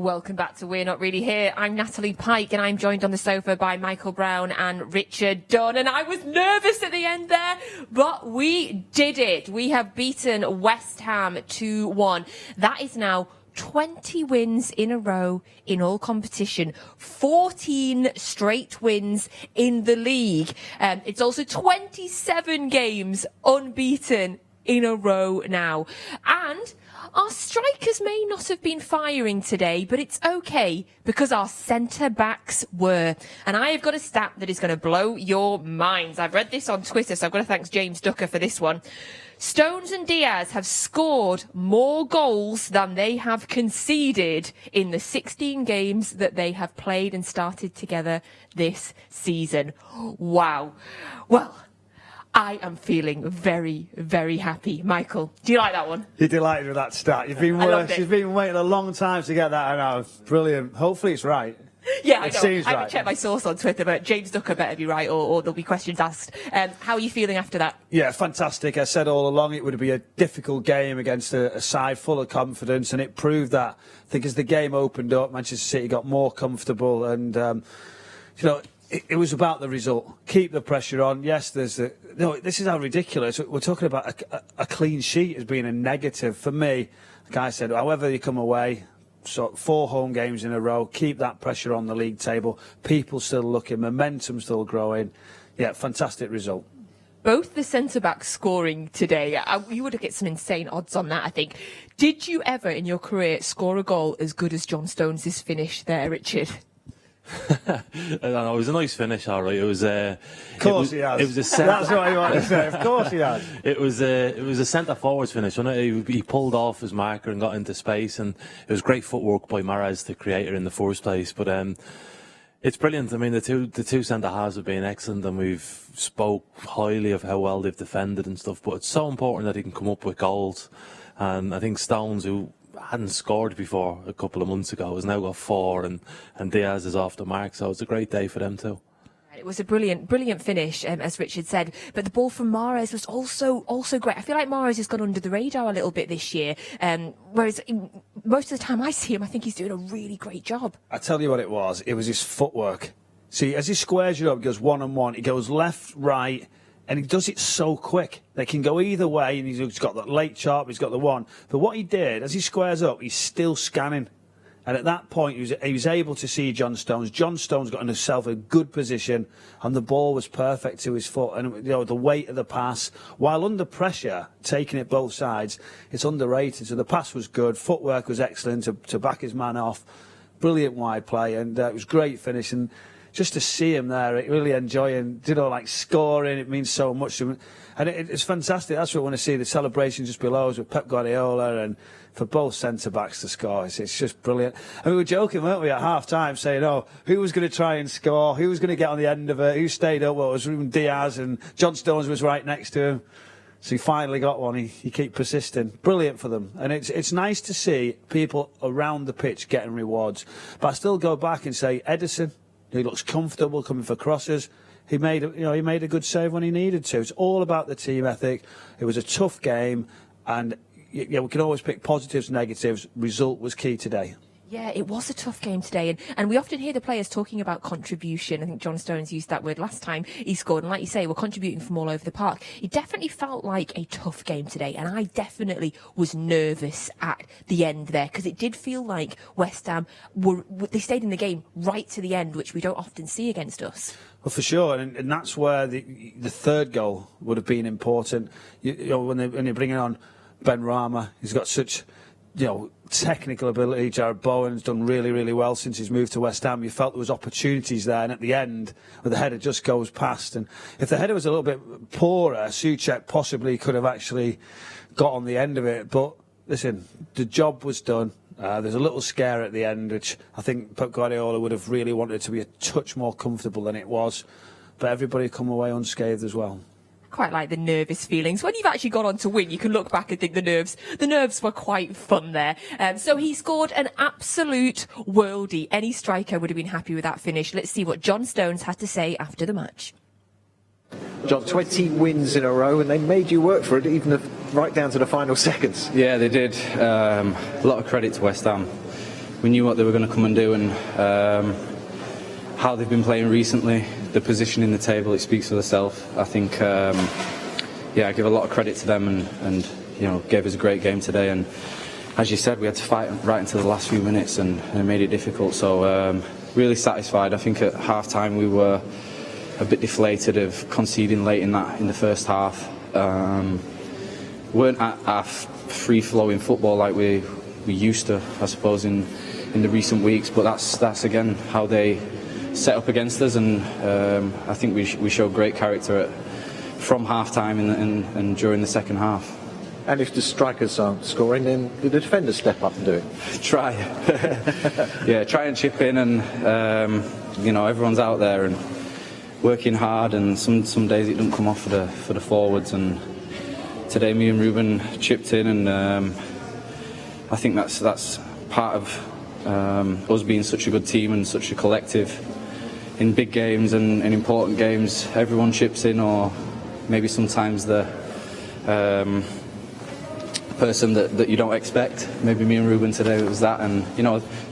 Welcome back to We're Not Really Here. I'm Natalie Pike and I'm joined on the sofa by Michael Brown and Richard Dunne. And I was nervous at the end there, but we did it. We have beaten West Ham 2-1. That is now 20 wins in a row in all competition, 14 straight wins in the league. It's also 27 games unbeaten in a row now. And our strikers may not have been firing today, but it's okay because our centre-backs were. And I have got a stat that is going to blow your minds. I've read this on Twitter, so I've got to thank James Ducker for this one. Stones and Diaz have scored more goals than they have conceded in the 16 games that they have played and started together this season. Wow. Well, I am feeling very, very happy. Michael, do you like that one? You're delighted with that stat. You've been waiting a long time to get that out. Brilliant. Hopefully it's right. Yeah, I know. Seems I haven't right. checked my source on Twitter, but James Ducker better be right, or there'll be questions asked. How are you feeling after that? Yeah, fantastic. I said all along it would be a difficult game against a side full of confidence, and it proved that. I think as the game opened up, Manchester City got more comfortable, and it was about the result. Keep the pressure on. Yes, this is how ridiculous. We're talking about a clean sheet as being a negative. For me, like I said, however you come away, so 4 home games in a row, keep that pressure on the league table. People still looking, momentum still growing. Yeah, fantastic result. Both the centre-backs scoring today, you would get some insane odds on that, I think. Did you ever in your career score a goal as good as John Stones' finish there, Richard? I don't know, it was a nice finish, all right. It was. Of course he has. It was a That's what I want to say. Of course he has. It was a centre forwards finish, wasn't it? He pulled off his marker and got into space, and it was great footwork by Mahrez to create it in the first place. But it's brilliant. I mean, the two centre halves have been excellent, and we've spoke highly of how well they've defended and stuff. But it's so important that he can come up with goals, and I think Stones, who hadn't scored before a couple of months ago, has now got 4, and Diaz is off the mark, so it's a great day for them too. It was a brilliant finish, as Richard said, but the ball from Mahrez was also great. I feel like Mahrez has gone under the radar a little bit this year, whereas most of the time I see him, I think he's doing a really great job. I tell you what it was his footwork. See, as he squares you up, he goes one-on-one, he goes left, right, and he does it so quick. They can go either way, and he's got that late chop, he's got the one. But what he did, as he squares up, he's still scanning. And at that point, he was able to see John Stones. John Stones got in himself a good position, and the ball was perfect to his foot. And the weight of the pass, while under pressure, taking it both sides, it's underrated. So the pass was good, footwork was excellent to back his man off. Brilliant wide play, and it was great finish. And just to see him there, really enjoying, like scoring, it means so much to him. And it's fantastic. That's what I want to see. The celebration just below us with Pep Guardiola, and for both centre-backs to score. It's just brilliant. And we were joking, weren't we, at half-time, saying, who was going to try and score? Who was going to get on the end of it? Who stayed up? Well, it was Diaz, and John Stones was right next to him. So he finally got one. He kept persisting. Brilliant for them. And it's nice to see people around the pitch getting rewards. But I still go back and say, Edison, he looks comfortable coming for crosses. He made a good save when he needed to. It's all about the team ethic. It was a tough game, and we can always pick positives and negatives. Result was key today. Yeah, it was a tough game today, and we often hear the players talking about contribution. I think John Stones used that word last time he scored, and like you say, we're contributing from all over the park. It definitely felt like a tough game today, and I definitely was nervous at the end there, because it did feel like West Ham they stayed in the game right to the end, which we don't often see against us. Well, for sure, and that's where the third goal would have been important. When you're bringing on Ben Rama, he's got such technical ability. Jared Bowen's done really, really well since he's moved to West Ham. You felt there was opportunities there, and at the end, where the header just goes past. And if the header was a little bit poorer, Souček possibly could have actually got on the end of it. But listen, the job was done. There's a little scare at the end, which I think Pep Guardiola would have really wanted to be a touch more comfortable than it was. But everybody come away unscathed as well. Quite like the nervous feelings. When you've actually gone on to win, you can look back and think the nerves were quite fun there. So he scored an absolute worldie. Any striker would have been happy with that finish. Let's see what John Stones had to say after the match. John, 20 wins in a row, and they made you work for it, even right down to the final seconds. Yeah, they did. A lot of credit to West Ham. we knew what they were going to come and do, and how they've been playing recently, the position in the table, it speaks for itself. I think, I give a lot of credit to them, and gave us a great game today. And as you said, we had to fight right into the last few minutes, and it made it difficult. So really satisfied. I think at half time we were a bit deflated of conceding late in the first half. Weren't at our free-flowing football like we used to, I suppose, in the recent weeks. But that's again how they set up against us, and I think we showed great character from half-time and during the second half. And if the strikers aren't scoring, then the defenders step up and do it. Try. Try and chip in, and everyone's out there and working hard, and some days it doesn't come off for the forwards, and today me and Ruben chipped in, and I think that's part of us being such a good team and such a collective. In big games and in important games, everyone chips in, or maybe sometimes the person that you don't expect. Maybe me and Ruben today was that, and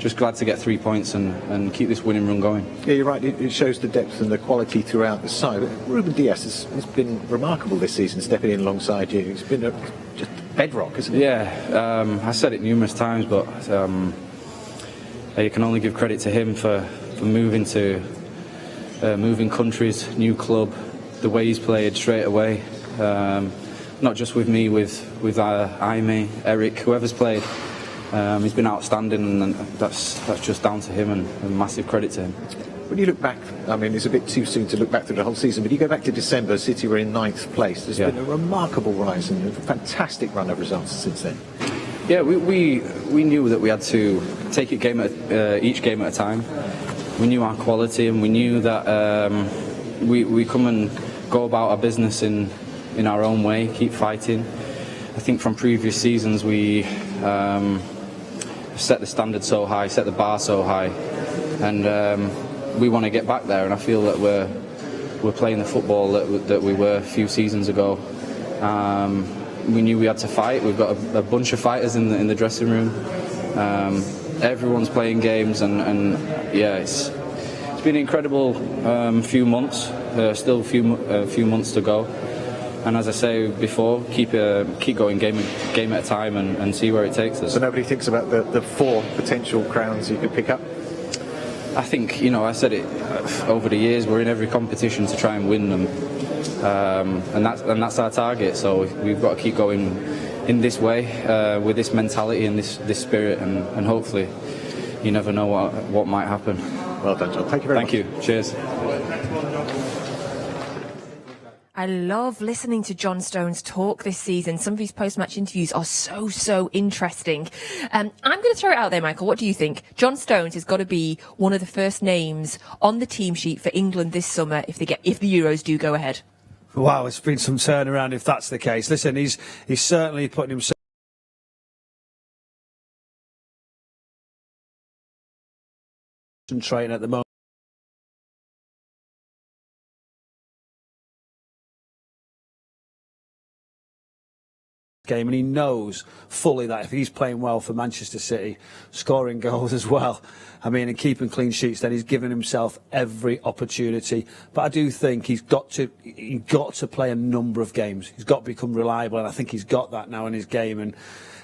just glad to get 3 points and keep this winning run going. Yeah, you're right. It shows the depth and the quality throughout the side. Ruben Dias has been remarkable this season, stepping in alongside you. It's been just bedrock, isn't it? Yeah, I said it numerous times, but you can only give credit to him for moving countries, new club, the way he's played straight away. Not just with me, with Jaime, Eric, whoever's played. He's been outstanding, and that's just down to him, and massive credit to him. When you look back, I mean, it's a bit too soon to look back through the whole season, but you go back to December, City were in 9th place. There's been a remarkable rise and a fantastic run of results since then. Yeah, we knew that we had to take it each game at a time. We knew our quality, and we knew that we come and go about our business in our own way, keep fighting. I think from previous seasons we set the standard so high, set the bar so high, and we want to get back there. And I feel that we're playing the football that we were a few seasons ago. We knew we had to fight. We've got a bunch of fighters in the dressing room. Everyone's playing games, and it's been an incredible few months. Still a few months to go. And as I say before, keep going game at a time, and see where it takes us. So nobody thinks about the 4 potential crowns you could pick up? I think, I said it over the years, we're in every competition to try and win them. And that's our target, so we've got to keep going in this way, with this mentality and this spirit, and hopefully you never know what might happen. Well done, John. Thank you very much. Thank you. Cheers. I love listening to John Stones talk this season. Some of his post-match interviews are so interesting. I'm going to throw it out there, Michael. What do you think? John Stones has got to be one of the first names on the team sheet for England this summer if the Euros do go ahead. Wow, it's been some turnaround if that's the case. Listen, he's certainly putting himself concentrating at the moment. Game, and he knows fully that if he's playing well for Manchester City, scoring goals as well, and keeping clean sheets, then he's given himself every opportunity. But I do think he's got to play a number of games. He's got to become reliable, and I think he's got that now in his game. And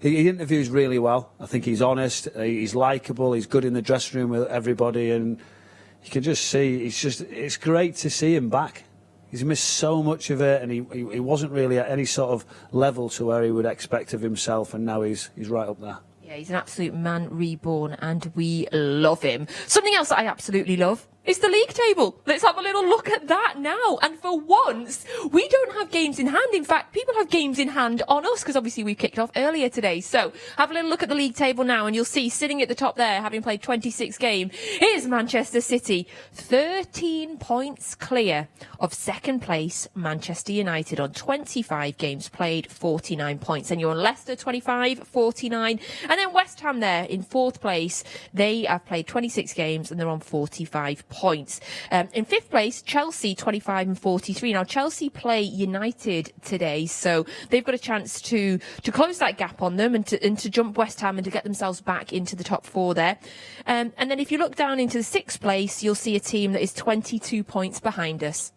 he interviews really well. I think he's honest, he's likeable, he's good in the dressing room with everybody, and you can just see it's great to see him back. He's missed so much of it, and he wasn't really at any sort of level to where he would expect of himself, and now he's right up there. Yeah, he's an absolute man reborn, and we love him. Something else that I absolutely love is the league table. Let's have a little look at that now. And for once, we don't have games in hand. In fact, people have games in hand on us, because obviously we kicked off earlier today. So have a little look at the league table now, and you'll see sitting at the top there, having played 26 games, is Manchester City, 13 points clear of second place Manchester United on 25 games played, 49 points. And you're on Leicester, 25, 49. And then West Ham there in fourth place. They have played 26 games and they're on 45 points. points. In 5th place, Chelsea 25 and 43. Now, Chelsea play United today, so they've got a chance to close that gap on them and to jump West Ham and to get themselves back into the top 4 there. And then if you look down into the 6th place, you'll see a team that is 22 points behind us.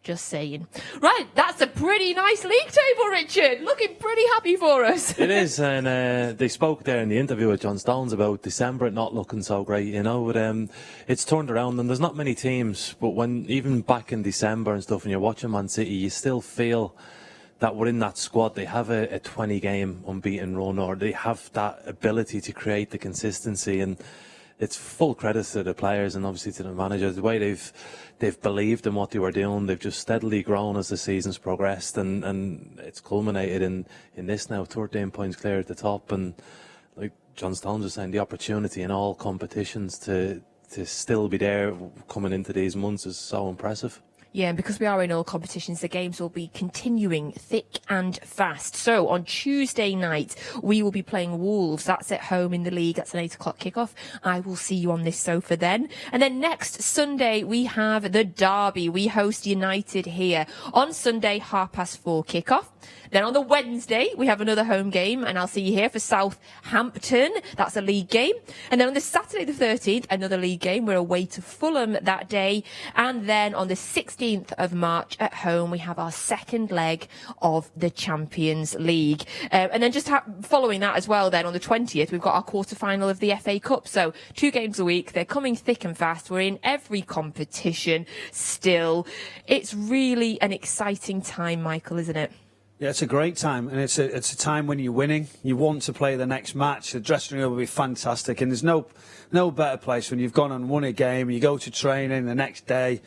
Just saying. Right, that's a pretty nice league table, Richard. Looking pretty happy for us. It is, and they spoke there in the interview with John Stones about December not looking so great, but it's turned around, and there's not many teams, but when even back in December and stuff, when you're watching Man City, you still feel that within that squad they have a 20-game unbeaten run, or they have that ability to create the consistency, and it's full credit to the players and obviously to the managers. The way they've believed in what they were doing, they've just steadily grown as the season's progressed, and it's culminated in this now, 13 points clear at the top, and like John Stones was saying, the opportunity in all competitions to still be there coming into these months is so impressive. Yeah, and because we are in all competitions, the games will be continuing thick and fast. So on Tuesday night, we will be playing Wolves. That's at home in the league. That's an 8 o'clock kickoff. I will see you on this sofa then. And then next Sunday, we have the derby. We host United here. On Sunday, 4:30 kickoff. Then on the Wednesday, we have another home game, and I'll see you here for Southampton. That's a league game. And then on the Saturday the 13th, another league game. We're away to Fulham that day. And then on the 16th of March at home, we have our second leg of the Champions League. And then just following that as well, then on the 20th, we've got our quarter-final of the FA Cup. So 2 games a week. They're coming thick and fast. We're in every competition still. It's really an exciting time, Michael, isn't it? Yeah, it's a great time, and it's a time when you're winning. You want to play the next match. The dressing room will be fantastic, and there's no better place when you've gone and won a game. You go to training the next day,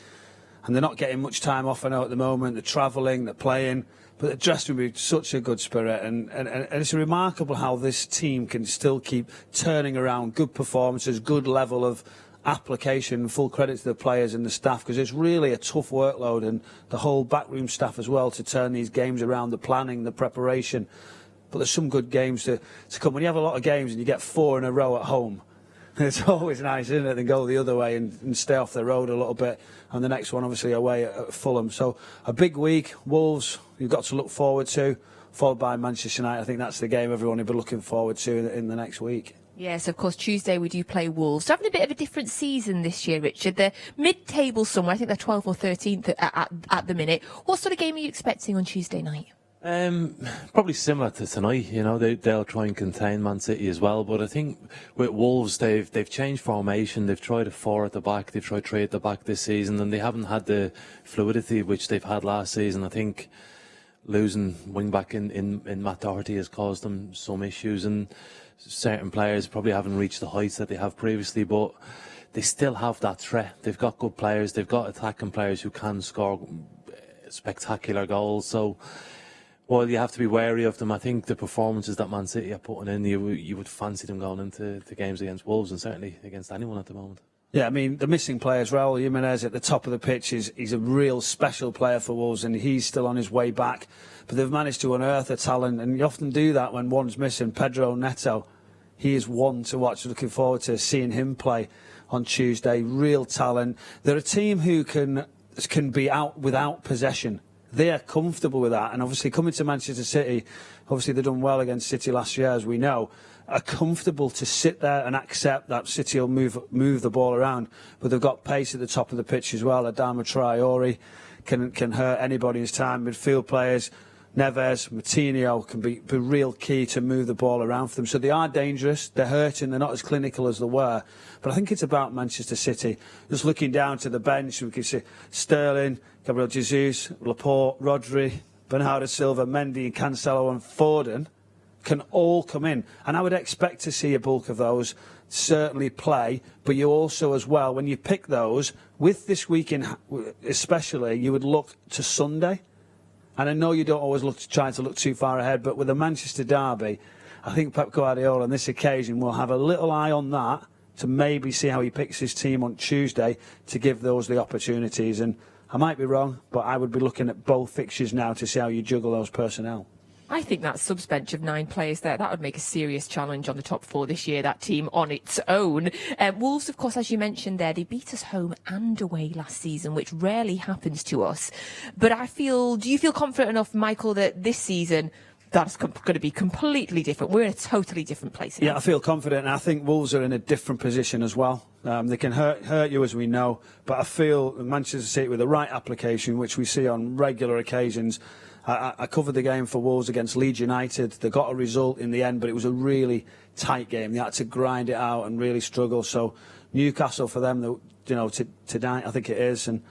and they're not getting much time off. I know at the moment they're travelling, they're playing, but the dressing room will be such a good spirit, and it's remarkable how this team can still keep turning around good performances, good level of application. Full credit to the players and the staff, because it's really a tough workload, and the whole backroom staff as well, to turn these games around, the planning, the preparation. But there's some good games to come. When you have a lot of games and you get 4 in a row at home, it's always nice, isn't it, to go the other way and stay off the road a little bit, and the next one obviously away at Fulham. So a big week. Wolves you've got to look forward to, followed by Manchester United. I think that's the game everyone will be looking forward to in the next week. Yes, of course, Tuesday we do play Wolves. So having a bit of a different season this year, Richard. They're mid-table somewhere. I think they're 12th or 13th at the minute. What sort of game are you expecting on Tuesday night? Probably similar to tonight. They'll try and contain Man City as well. But I think with Wolves, they've changed formation. They've tried a 4 at the back. They've tried 3 at the back this season, and they haven't had the fluidity which they've had last season. I think losing wing back in Matt Doherty has caused them some issues, and certain players probably haven't reached the heights that they have previously, but they still have that threat. They've got good players, they've got attacking players who can score spectacular goals. So while you have to be wary of them, I think the performances that Man City are putting in, you would fancy them going into the games against Wolves, and certainly against anyone at the moment. Yeah, I mean, the missing players, Raheem Sterling at the top of the pitch, he's a real special player for Wolves, and he's still on his way back. But they've managed to unearth a talent, and you often do that when one's missing. Pedro Neto, he is one to watch. Looking forward to seeing him play on Tuesday. Real talent. They're a team who can be out without possession. They are comfortable with that, and obviously coming to Manchester City, obviously they've done well against City last year, as we know, are comfortable to sit there and accept that City will move the ball around. But they've got pace at the top of the pitch as well. Adama Traore can hurt anybody's time. Midfield players, Neves, Moutinho can be real key to move the ball around for them. So they are dangerous, they're hurting, they're not as clinical as they were. But I think it's about Manchester City. Just looking down to the bench, we can see Sterling, Gabriel Jesus, Laporte, Rodri, Bernardo Silva, Mendy and Cancelo and Foden can all come in. And I would expect to see a bulk of those certainly play. But you also, as well, when you pick those, with this weekend especially, you would look to Sunday. And I know you don't always try to look too far ahead, but with the Manchester derby, I think Pep Guardiola on this occasion will have a little eye on that to maybe see how he picks his team on Tuesday to give those the opportunities. And I might be wrong, but I would be looking at both fixtures now to see how you juggle those personnel. I think that subs bench of 9 players there, that would make a serious challenge on the top 4 this year, that team on its own. Wolves, of course, as you mentioned there, they beat us home and away last season, which rarely happens to us. But do you feel confident enough, Michael, that this season that's going to be completely different? We're in a totally different place now. Yeah, I feel confident. I think Wolves are in a different position as well. They can hurt you, as we know, but I feel Manchester City, with the right application, which we see on regular occasions. I covered the game for Wolves against Leeds United. They got a result in the end, but it was a really tight game. They had to grind it out and really struggle. So Newcastle, for them, tonight, I think it is, and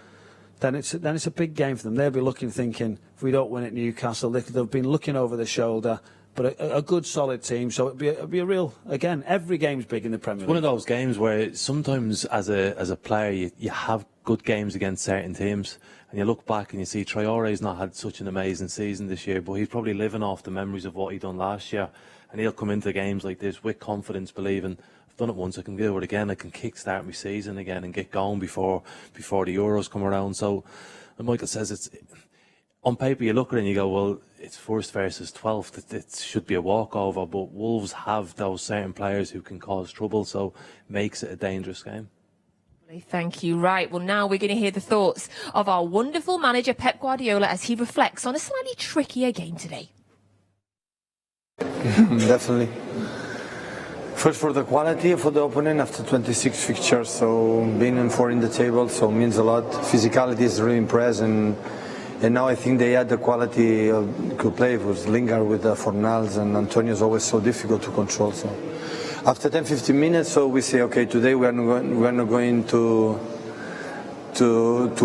then it's a big game for them. They'll be thinking, if we don't win at Newcastle, they've been looking over their shoulder. But a good, solid team. So it'd be a real, again, every game's big in the Premier League. One of those games where sometimes as a player you have good games against certain teams, and you look back and you see Traore's not had such an amazing season this year, but he's probably living off the memories of what he done last year, and he'll come into games like this with confidence, believing, I've done it once, I can do it again, I can kick-start my season again and get going before the Euros come around. So, and Michael says, it's on paper you look at it and you go, well, it's first versus 12th, it should be a walkover, but Wolves have those certain players who can cause trouble, so it makes it a dangerous game. Thank you. Right, well, now we're going to hear the thoughts of our wonderful manager, Pep Guardiola, as he reflects on a slightly trickier game today. Definitely. First for the quality for the opponent after 26 fixtures, so being in 4 in the table, so means a lot. Physicality is really impressed, and now I think they had the quality could play with Lingard, with Fornals, and Antonio is always so difficult to control. So after 10-15 minutes, so we say, okay, today we are not going to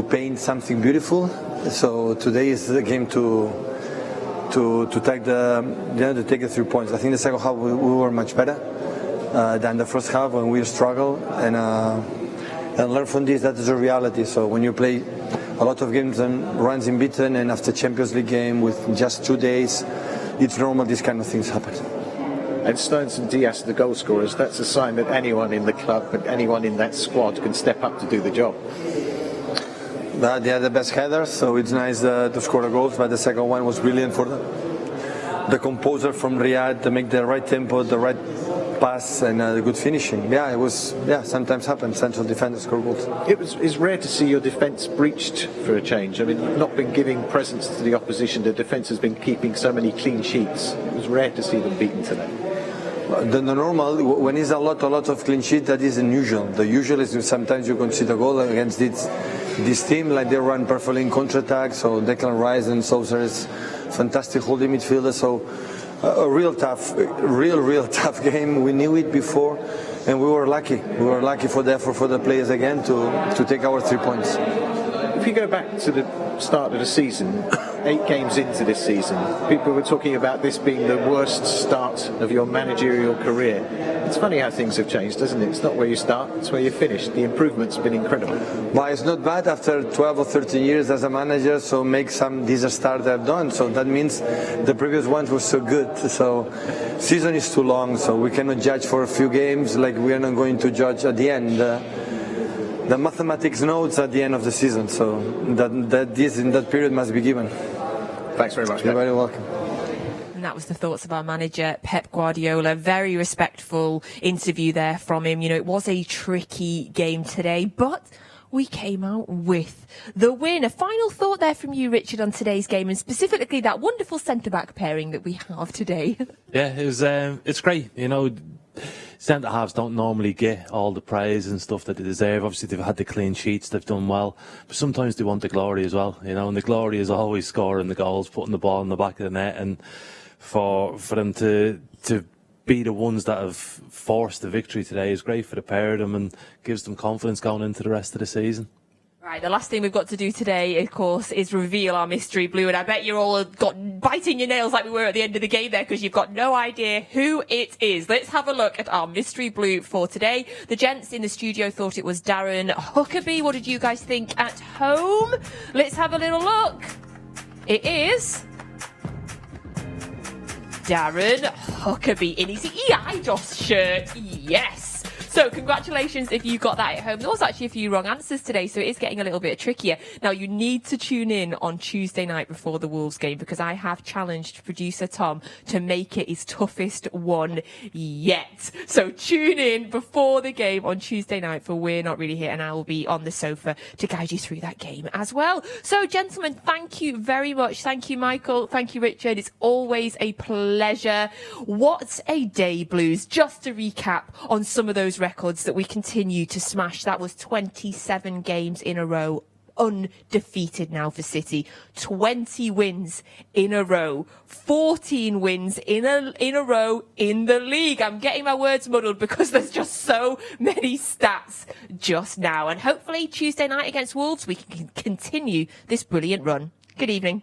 paint something beautiful. So today is the game to take the 3 points. I think the second half we were much better than the first half when we struggled, and learn from this. That is a reality. So when you play a lot of games and runs unbeaten, and after Champions League game with just 2 days, it's normal these kind of things happen. And Stones and Diaz, the goal scorers, that's a sign that anyone in the club, anyone in that squad can step up to do the job. They are the best headers, so it's nice to score the goals, but the second one was brilliant for the composer from Riyad to make the right tempo, the right pass, and the good finishing. Yeah, it was. Yeah, sometimes happens. Central defenders score goals. It's rare to see your defence breached for a change. I mean, you've not been giving presence to the opposition. The defence has been keeping so many clean sheets. It was rare to see them beaten today. The normal, when it's a lot of clean sheet, that is unusual. The usual is sometimes you concede a goal against this team, like they run perfectly in counter-attack. So Declan Rice and Sousa is fantastic holding midfielder. So a real tough game. We knew it before, and we were lucky. We were lucky for the effort for the players again to take our 3 points. If you go back to the start of the season, 8 games into this season, people were talking about this being the worst start of your managerial career. It's funny how things have changed, isn't it? It's not where you start, it's where you finish. The improvement's been incredible. But it's not bad after 12 or 13 years as a manager, so make these are start I've done. So that means the previous ones were so good. So season is too long, so we cannot judge for a few games like we are not going to judge at the end. The mathematics notes at the end of the season, so that this in that period must be given. Thanks very much. You're very welcome. And that was the thoughts of our manager, Pep Guardiola. Very respectful interview there from him. You know, it was a tricky game today, but we came out with the win. A final thought there from you, Richard, on today's game, and specifically that wonderful centre-back pairing that we have today. Yeah, it's great. You know, centre halves don't normally get all the praise and stuff that they deserve. Obviously, they've had the clean sheets, they've done well, but sometimes they want the glory as well. You know, and the glory is always scoring the goals, putting the ball in the back of the net, and for them to be the ones that have forced the victory today is great for the pair of them and gives them confidence going into the rest of the season. Right, the last thing we've got to do today, of course, is reveal our mystery blue. And I bet you're all biting your nails like we were at the end of the game there, because you've got no idea who it is. Let's have a look at our mystery blue for today. The gents in the studio thought it was Darren Huckabee. What did you guys think at home? Let's have a little look. It is Darren Huckabee in his EIDOS shirt. Yes. So congratulations if you got that at home. There was actually a few wrong answers today, so it is getting a little bit trickier. Now, you need to tune in on Tuesday night before the Wolves game, because I have challenged producer Tom to make it his toughest one yet. So tune in before the game on Tuesday night for We're Not Really Here, and I will be on the sofa to guide you through that game as well. So, gentlemen, thank you very much. Thank you, Michael. Thank you, Richard. It's always a pleasure. What a day, Blues. Just to recap on some of those records that we continue to smash. That was 27 games in a row. Undefeated now for City. 20 wins in a row. 14 wins in a row in the league. I'm getting my words muddled because there's just so many stats just now. And hopefully Tuesday night against Wolves, we can continue this brilliant run. Good evening.